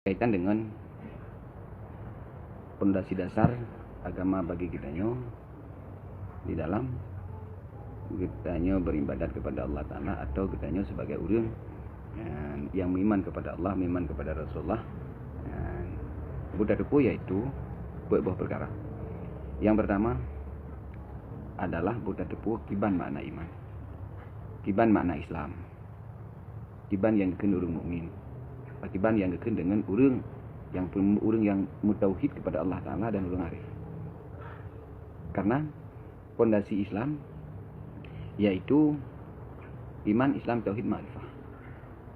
kaitan dengan pondasi dasar agama bagi kitanya di dalam kitanya beribadat kepada Allah Ta'ala atau kitanya sebagai orang yang beriman kepada Allah, beriman kepada Rasulullah. Buddha Dupu iaitu buah perkara. Yang pertama adalah Buddha Dupu kiban makna iman, kiban makna Islam, kiban yang dikenal orang mukmin, kiban yang dikenal dengan orang yang mutauhid kepada Allah Ta'ala dan orang arif. Karena fondasi Islam yaitu iman, Islam, tauhid, ma'rifah.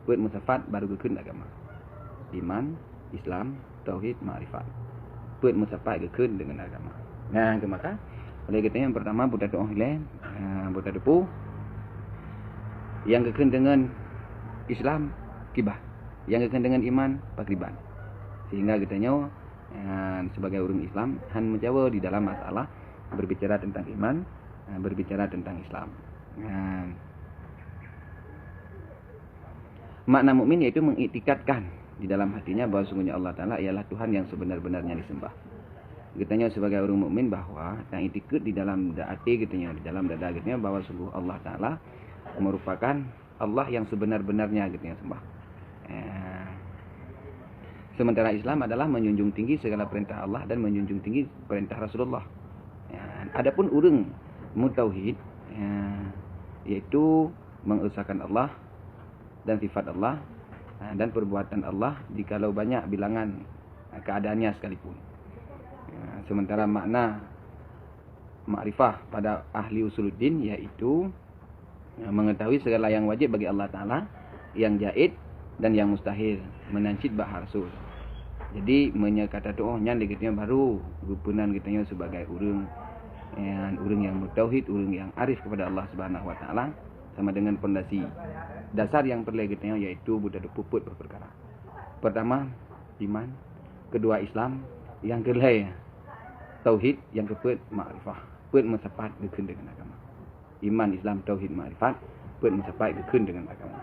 Buat musafat baru gekun agama. Iman, Islam, tauhid, ma'rifat. Buat musafat gekun dengan agama. Nah, maka oleh kita yang pertama Buddha doa hilang, Buddha Dupu yang gekun dengan Islam kibah, yang gekun dengan iman pakriban. Sehingga kitanya sebagai orang Islam han menjawab di dalam masalah berbicara tentang iman, berbicara tentang Islam. Makna mukmin yaitu mengiktikadkan di dalam hatinya bahwa sungguhnya Allah Ta'ala ialah Tuhan yang sebenar-benarnya disembah. Kitanya sebagai orang mukmin bahwa yang iktikad di dalam hati kitanya, di dalam dada kitanya bahwa sungguh Allah Ta'ala merupakan Allah yang sebenar-benarnya kitanya sembah. Sementara Islam adalah menjunjung tinggi segala perintah Allah dan menjunjung tinggi perintah Rasulullah. Adapun orang mutauhid yaitu mengesahkan Allah dan sifat Allah dan perbuatan Allah jikalau banyak bilangan keadaannya sekalipun. Sementara makna makrifah pada ahli usuluddin yaitu mengetahui segala yang wajib bagi Allah Ta'ala, yang jaid dan yang mustahil, menancit bahar rasul. Jadi menyakata doanya dikitnya baru gupunan kitanya sebagai orang yang mutauhid, orang yang arif kepada Allah Subhanahu Wa Taala, sama dengan pondasi dasar yang perlu kitanya yaitu Buddha Dupu berperkara. Pertama iman, kedua Islam, yang kedua tauhid, yang keempat ma'rifah. Put mencapai gekun dengan agama. Iman, Islam, tauhid, ma'rifat, put mencapai gekun dengan agama.